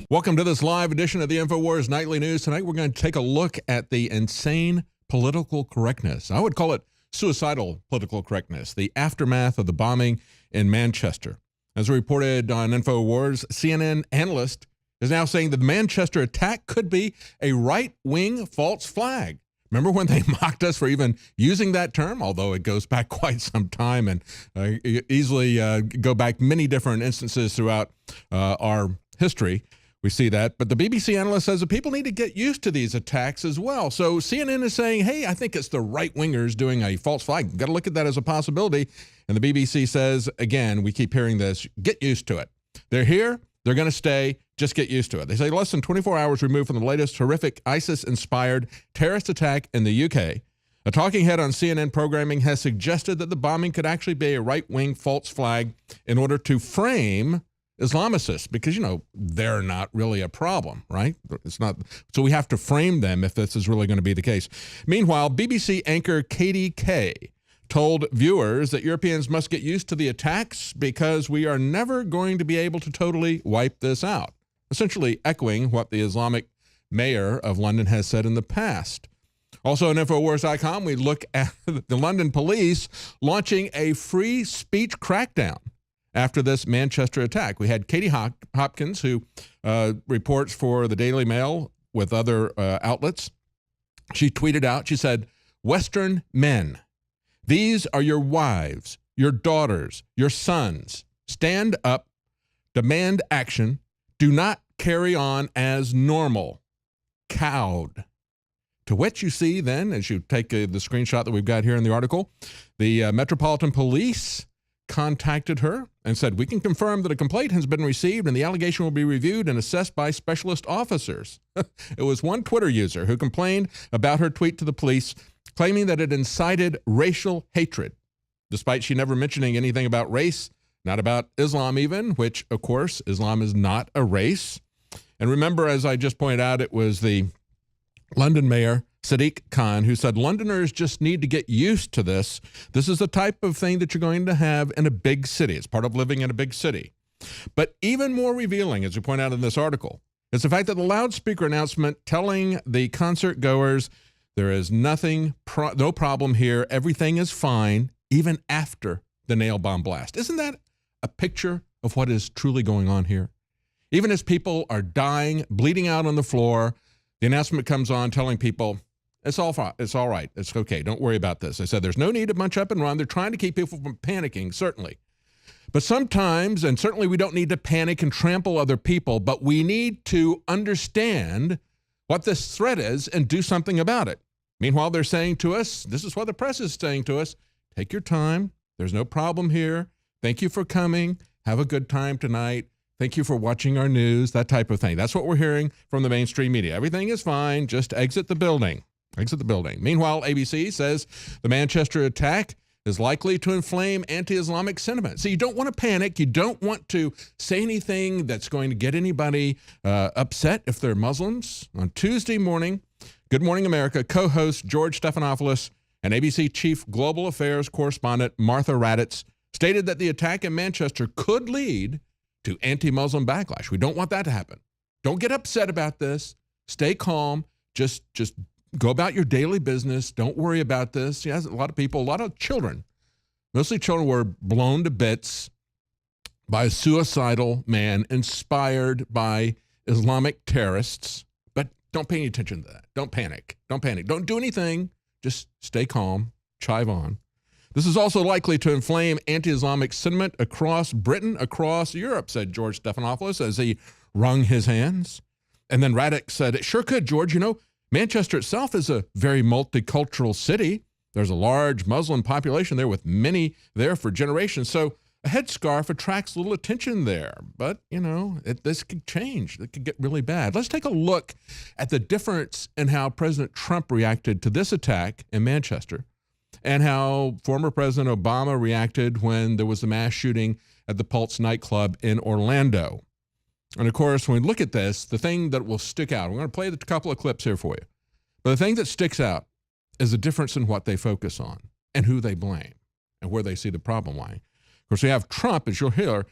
Welcome to this live edition of the InfoWars Nightly News. Tonight we're going to take a look at the insane political correctness. I would call it suicidal political correctness, the aftermath of the bombing in Manchester. As reported on InfoWars, CNN analyst is now saying that the Manchester attack could be a right-wing false flag. Remember when they mocked us for even using that term? Although it goes back quite some time and easily go back many different instances throughout our history. We see that. But the BBC analyst says that people need to get used to these attacks as well. So CNN is saying, hey, I think it's the right-wingers doing a false flag. Got to look at that as a possibility. And the BBC says, again, we keep hearing this, get used to it. They're here. They're going to stay. Just get used to it. They say less than 24 hours removed from the latest horrific ISIS-inspired terrorist attack in the UK, a talking head on CNN programming has suggested that the bombing could actually be a right-wing false flag in order to frame Islamicists, because, you know, they're not really a problem, right? It's not. So we have to frame them if this is really going to be the case. Meanwhile, BBC anchor Katie Kay told viewers that Europeans must get used to the attacks because we are never going to be able to totally wipe this out, essentially echoing what the Islamic mayor of London has said in the past. Also on Infowars.com, we look at the London police launching a free speech crackdown after this Manchester attack. We had Katie Hopkins, who reports for the Daily Mail with other outlets. She tweeted out, she said, "Western men, these are your wives, your daughters, your sons. Stand up, demand action, do not carry on as normal. Cowed." To which you see then, as you take the screenshot that we've got here in the article, the Metropolitan Police contacted her and said, we can confirm that a complaint has been received and the allegation will be reviewed and assessed by specialist officers. It was one Twitter user who complained about her tweet to the police, claiming that it incited racial hatred, despite she never mentioning anything about race, not about Islam even, which, of course, Islam is not a race. And remember, as I just pointed out, it was the London mayor, Sadiq Khan, who said Londoners just need to get used to this. This is the type of thing that you're going to have in a big city. It's part of living in a big city. But even more revealing, as we point out in this article, is the fact that the loudspeaker announcement telling the concert goers there is no problem here, everything is fine, even after the nail bomb blast. Isn't that a picture of what is truly going on here? Even as people are dying, bleeding out on the floor, the announcement comes on telling people, it's all fine. It's all right. It's okay. Don't worry about this. They said there's no need to bunch up and run. They're trying to keep people from panicking, certainly. But sometimes, and certainly we don't need to panic and trample other people, but we need to understand what this threat is and do something about it. Meanwhile, they're saying to us, this is what the press is saying to us, take your time. There's no problem here. Thank you for coming. Have a good time tonight. Thank you for watching our news, that type of thing. That's what we're hearing from the mainstream media. Everything is fine. Just exit the building. Exit the building. Meanwhile, ABC says the Manchester attack is likely to inflame anti-Islamic sentiment. So you don't want to panic. You don't want to say anything that's going to get anybody upset if they're Muslims. On Tuesday morning, Good Morning America co-host George Stephanopoulos and ABC Chief Global Affairs correspondent Martha Raddatz stated that the attack in Manchester could lead to anti-Muslim backlash. We don't want that to happen. Don't get upset about this. Stay calm. Just go about your daily business. Don't worry about this. Yes, a lot of people, a lot of children, mostly children, were blown to bits by a suicidal man inspired by Islamic terrorists. But don't pay any attention to that. Don't panic. Don't panic. Don't do anything. Just stay calm. Chive on. This is also likely to inflame anti-Islamic sentiment across Britain, across Europe, said George Stephanopoulos as he wrung his hands. And then Raddatz said, it sure could, George. You know, Manchester itself is a very multicultural city. There's a large Muslim population there with many there for generations. So a headscarf attracts little attention there. But, you know, this could change. It could get really bad. Let's take a look at the difference in how President Trump reacted to this attack in Manchester and how former President Obama reacted when there was a mass shooting at the Pulse nightclub in Orlando. And of course, when we look at this, the thing that will stick out, we're going to play a couple of clips here for you, but the thing that sticks out is the difference in what they focus on and who they blame and where they see the problem lying. Of course, we have Trump, as you'll hear,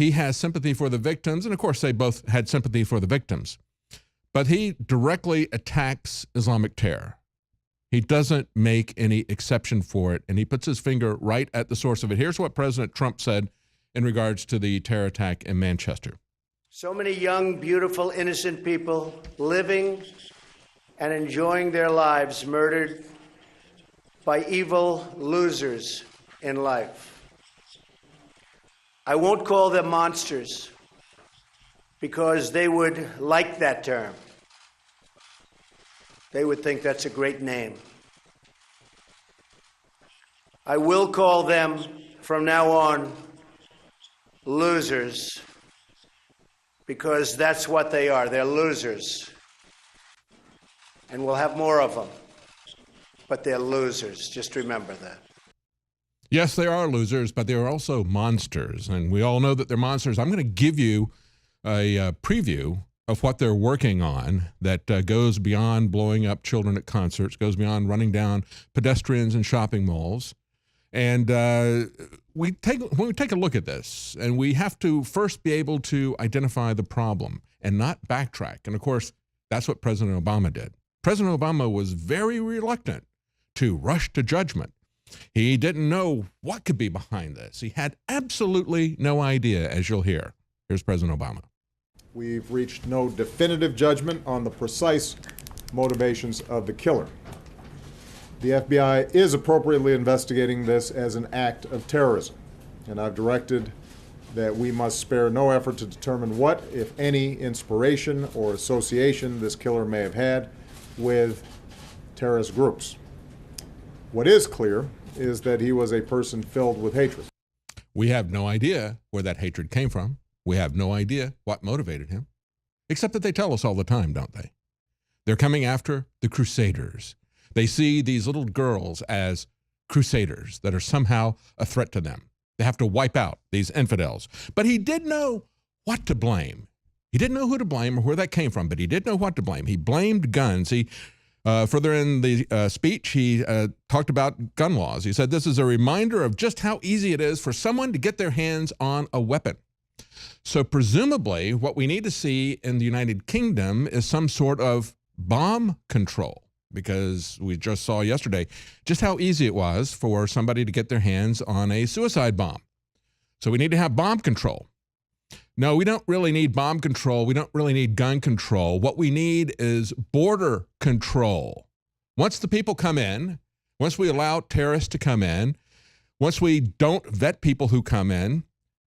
He has sympathy for the victims, and of course they both had sympathy for the victims. But he directly attacks Islamic terror. He doesn't make any exception for it, and he puts his finger right at the source of it. Here's what President Trump said in regards to the terror attack in Manchester. So many young, beautiful, innocent people living and enjoying their lives murdered by evil losers in life. I won't call them monsters because they would like that term. They would think that's a great name. I will call them from now on losers because that's what they are. They're losers. And we'll have more of them. But they're losers. Just remember that. Yes, they are losers, but they are also monsters. And we all know that they're monsters. I'm going to give you a preview of what they're working on that goes beyond blowing up children at concerts, goes beyond running down pedestrians in shopping malls. And when we take a look at this, and we have to first be able to identify the problem and not backtrack. And of course, that's what President Obama did. President Obama was very reluctant to rush to judgment. He didn't know what could be behind this. He had absolutely no idea, as you'll hear. Here's President Obama. We've reached no definitive judgment on the precise motivations of the killer. The FBI is appropriately investigating this as an act of terrorism, and I've directed that we must spare no effort to determine what, if any, inspiration or association this killer may have had with terrorist groups. What is clear is that he was a person filled with hatred. We have no idea where that hatred came from. We have no idea what motivated him, except that they tell us all the time, don't they? They're coming after the Crusaders. They see these little girls as Crusaders that are somehow a threat to them. They have to wipe out these infidels. But he did know what to blame. He didn't know who to blame or where that came from, but he did know what to blame. He blamed guns. He further in the speech, he talked about gun laws. He said, this is a reminder of just how easy it is for someone to get their hands on a weapon. So presumably what we need to see in the United Kingdom is some sort of bomb control, because we just saw yesterday just how easy it was for somebody to get their hands on a suicide bomb. So we need to have bomb control. No, we don't really need bomb control. We don't really need gun control. What we need is border control. Once the people come in, once we allow terrorists to come in, once we don't vet people who come in,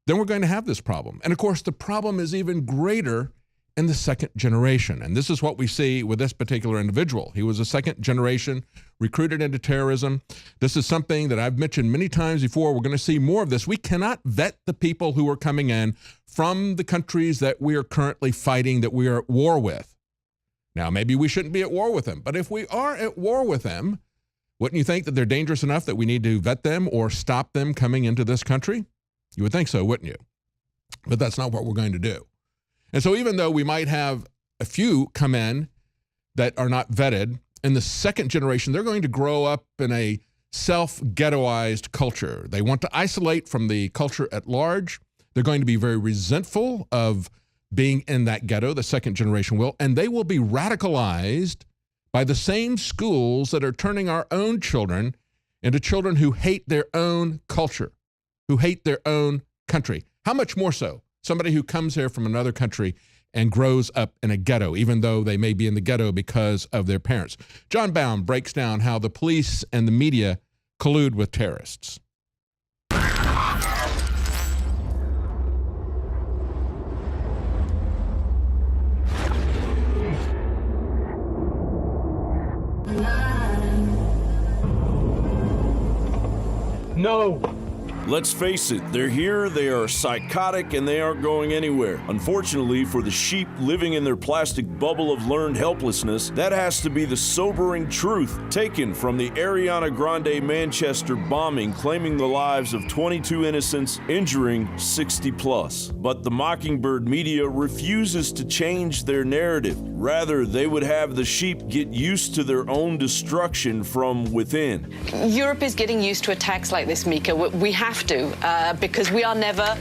then we're going to have this problem. And of course, the problem is even greater in the second generation. And this is what we see with this particular individual. He was a second generation, recruited into terrorism. This is something that I've mentioned many times before. We're going to see more of this. We cannot vet the people who are coming in from the countries that we are currently fighting, that we are at war with. Now, maybe we shouldn't be at war with them, but if we are at war with them, wouldn't you think that they're dangerous enough that we need to vet them or stop them coming into this country? You would think so, wouldn't you? But that's not what we're going to do. And so even though we might have a few come in that are not vetted, in the second generation, they're going to grow up in a self-ghettoized culture. They want to isolate from the culture at large. They're going to be very resentful of being in that ghetto, the second generation will, and they will be radicalized by the same schools that are turning our own children into children who hate their own culture, who hate their own country. How much more so somebody who comes here from another country and grows up in a ghetto, even though they may be in the ghetto because of their parents? John Baum breaks down how the police and the media collude with terrorists. No. Let's face it, they're here, they are psychotic, and they aren't going anywhere. Unfortunately, for the sheep living in their plastic bubble of learned helplessness, that has to be the sobering truth taken from the Ariana Grande Manchester bombing, claiming the lives of 22 innocents, injuring 60 plus. But the Mockingbird media refuses to change their narrative. Rather, they would have the sheep get used to their own destruction from within. Europe is getting used to attacks like this, Mika. We have to, because we are never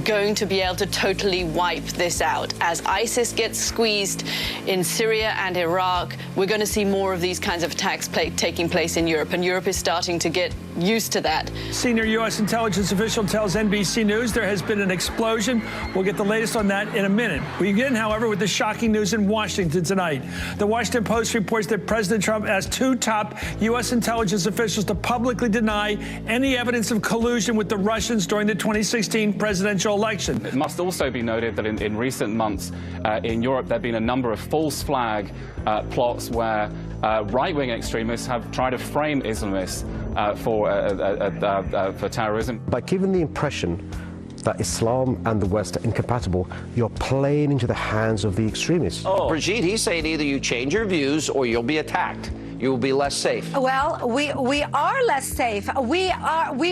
going to be able to totally wipe this out. As ISIS gets squeezed in Syria and Iraq, we're going to see more of these kinds of attacks taking place in Europe, and Europe is starting to get used to that. Senior U.S. intelligence official tells NBC News there has been an explosion. We'll get the latest on that in a minute. We begin, however, with the shocking news in Washington tonight. The Washington Post reports that President Trump asked 2 top U.S. intelligence officials to publicly deny any evidence of collusion with the Russians during the 2016 presidential election. It must also be noted that in recent months in Europe, there have been a number of false flag plots where right-wing extremists have tried to frame Islamists for terrorism. By giving the impression that Islam and the West are incompatible, you're playing into the hands of the extremists. Oh, Brigitte, he's saying either you change your views or you'll be attacked. You will be less safe. Well, we are less safe. We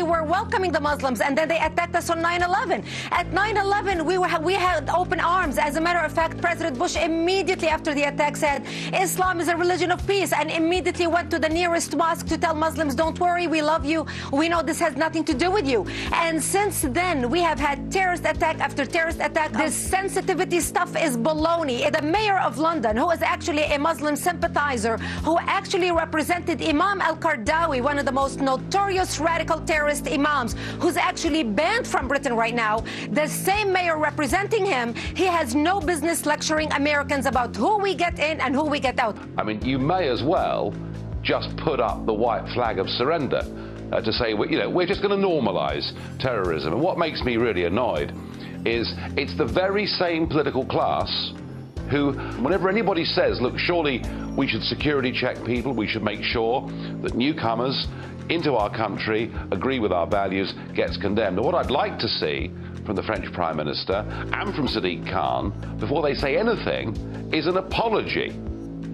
were welcoming the Muslims, and then they attacked us on 9/11. At 9/11, we had open arms. As a matter of fact, President Bush immediately after the attack said Islam is a religion of peace, and immediately went to the nearest mosque to tell Muslims, don't worry, we love you. We know this has nothing to do with you. And since then, we have had terrorist attack after terrorist attack. This sensitivity stuff is baloney. The mayor of London, who is actually a Muslim sympathizer, who actually represented Imam al-Qaradawi, one of the most notorious radical terrorist imams, who's actually banned from Britain right now. The same mayor representing him, he has no business lecturing Americans about who we get in and who we get out. I mean, you may as well just put up the white flag of surrender to say, we're just going to normalize terrorism. And what makes me really annoyed is it's the very same political class who, whenever anybody says, look, surely we should security check people, we should make sure that newcomers into our country agree with our values, gets condemned. And what I'd like to see from the French Prime Minister and from Sadiq Khan, before they say anything, is an apology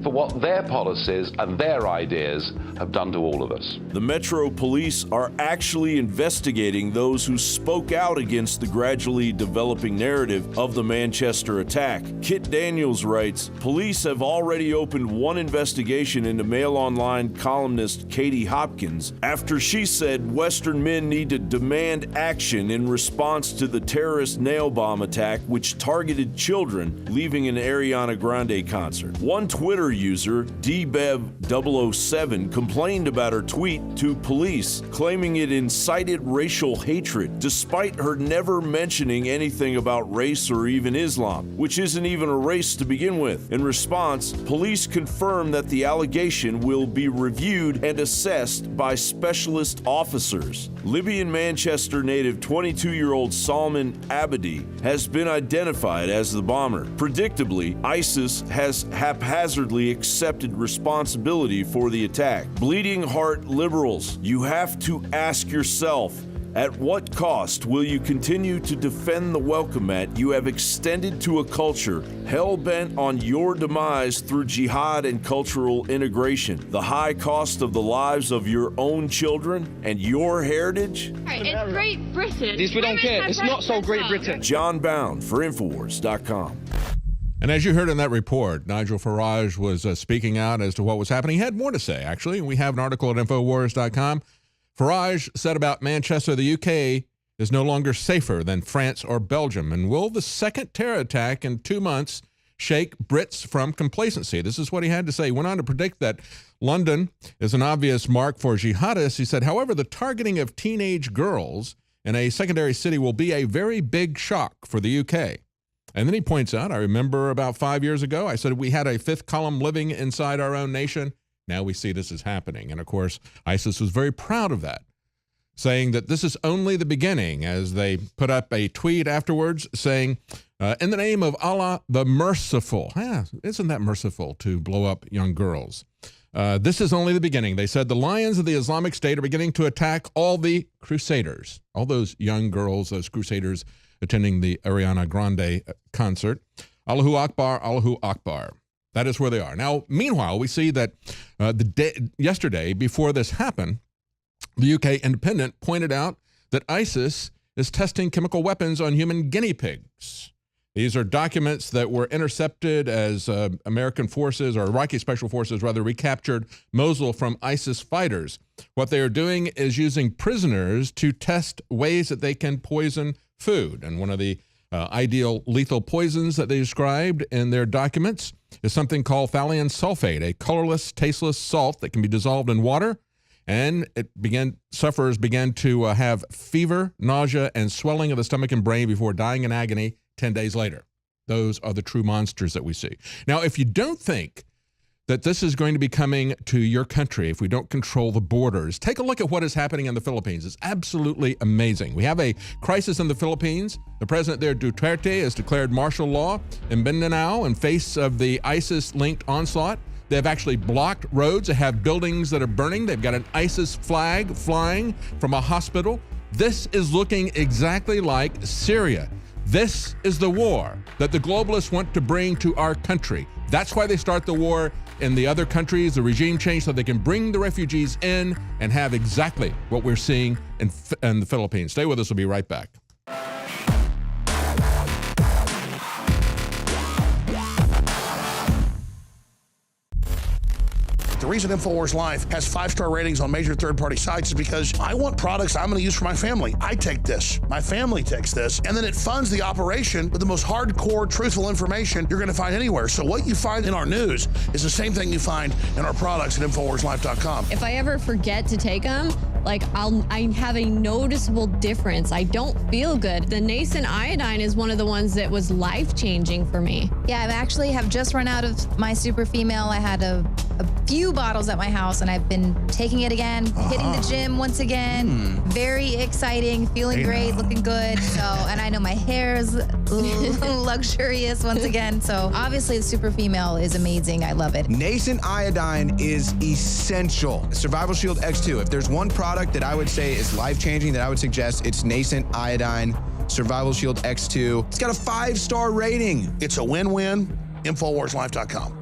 for what their policies and their ideas have done to all of us. The Metro Police are actually investigating those who spoke out against the gradually developing narrative of the Manchester attack. Kit Daniels writes, police have already opened one investigation into Mail Online columnist Katie Hopkins after she said Western men need to demand action in response to the terrorist nail bomb attack which targeted children leaving an Ariana Grande concert. One Twitter user, DBev007, complained about her tweet to police, claiming it incited racial hatred, despite her never mentioning anything about race or even Islam, which isn't even a race to begin with. In response, police confirmed that the allegation will be reviewed and assessed by specialist officers. Libyan Manchester native 22-year-old Salman Abedi has been identified as the bomber. Predictably, ISIS has haphazardly accepted responsibility for the attack. Bleeding heart liberals, you have to ask yourself, at what cost will you continue to defend the welcome mat you have extended to a culture hell-bent on your demise through jihad and cultural integration? The high cost of the lives of your own children and your heritage? It's Great Britain. This we don't care. It's not so Great Britain. John Bound for Infowars.com. And as you heard in that report, Nigel Farage was speaking out as to what was happening. He had more to say, actually. We have an article at Infowars.com. Farage said about Manchester, the UK is no longer safer than France or Belgium. And will the second terror attack in 2 months shake Brits from complacency? This is what he had to say. He went on to predict that London is an obvious mark for jihadists. He said, however, the targeting of teenage girls in a secondary city will be a very big shock for the UK. And then he points out, I remember about 5 years ago, I said we had a fifth column living inside our own nation. Now we see this is happening. And of course, ISIS was very proud of that, saying that this is only the beginning, as they put up a tweet afterwards saying, in the name of Allah, the merciful. Yeah, isn't that merciful to blow up young girls? This is only the beginning. They said the lions of the Islamic State are beginning to attack all the crusaders, all those young girls, those crusaders attending the Ariana Grande concert. Allahu Akbar, Allahu Akbar. That is where they are. Now, meanwhile, we see that yesterday, before this happened, the UK Independent pointed out that ISIS is testing chemical weapons on human guinea pigs. These are documents that were intercepted as American forces, or Iraqi special forces rather, recaptured Mosul from ISIS fighters. What they are doing is using prisoners to test ways that they can poison food. And one of the ideal lethal poisons that they described in their documents is something called thallium sulfate, a colorless, tasteless salt that can be dissolved in water. And sufferers began to have fever, nausea, and swelling of the stomach and brain before dying in agony 10 days later. Those are the true monsters that we see. Now, if you don't think that this is going to be coming to your country if we don't control the borders, take a look at what is happening in the Philippines. It's absolutely amazing. We have a crisis in the Philippines. The president there, Duterte, has declared martial law in Mindanao in face of the ISIS-linked onslaught. They've actually blocked roads. They have buildings that are burning. They've got an ISIS flag flying from a hospital. This is looking exactly like Syria. This is the war that the globalists want to bring to our country. That's why they start the war in the other countries, the regime change, so they can bring the refugees in and have exactly what we're seeing in the Philippines. Stay with us. We'll be right back. The reason InfoWars Life has 5-star ratings on major third-party sites is because I want products I'm going to use for my family. I take this, my family takes this, and then it funds the operation with the most hardcore, truthful information you're going to find anywhere. So what you find in our news is the same thing you find in our products at InfoWarsLife.com. If I ever forget to take them, I have a noticeable difference. I don't feel good. The nascent iodine is one of the ones that was life-changing for me. Yeah, I actually have just run out of my Super Female. I had a few bottles at my house, and I've been taking it again, hitting the gym once again. Very exciting, feeling great, looking good. So, and I know my hair is luxurious once again. So obviously the Super Female is amazing. I love it. Nascent iodine is essential. Survival Shield X2. If there's one product that I would say is life-changing that I would suggest, it's Nascent iodine Survival Shield X2. It's got a 5-star rating. It's a win-win. InfoWarsLife.com.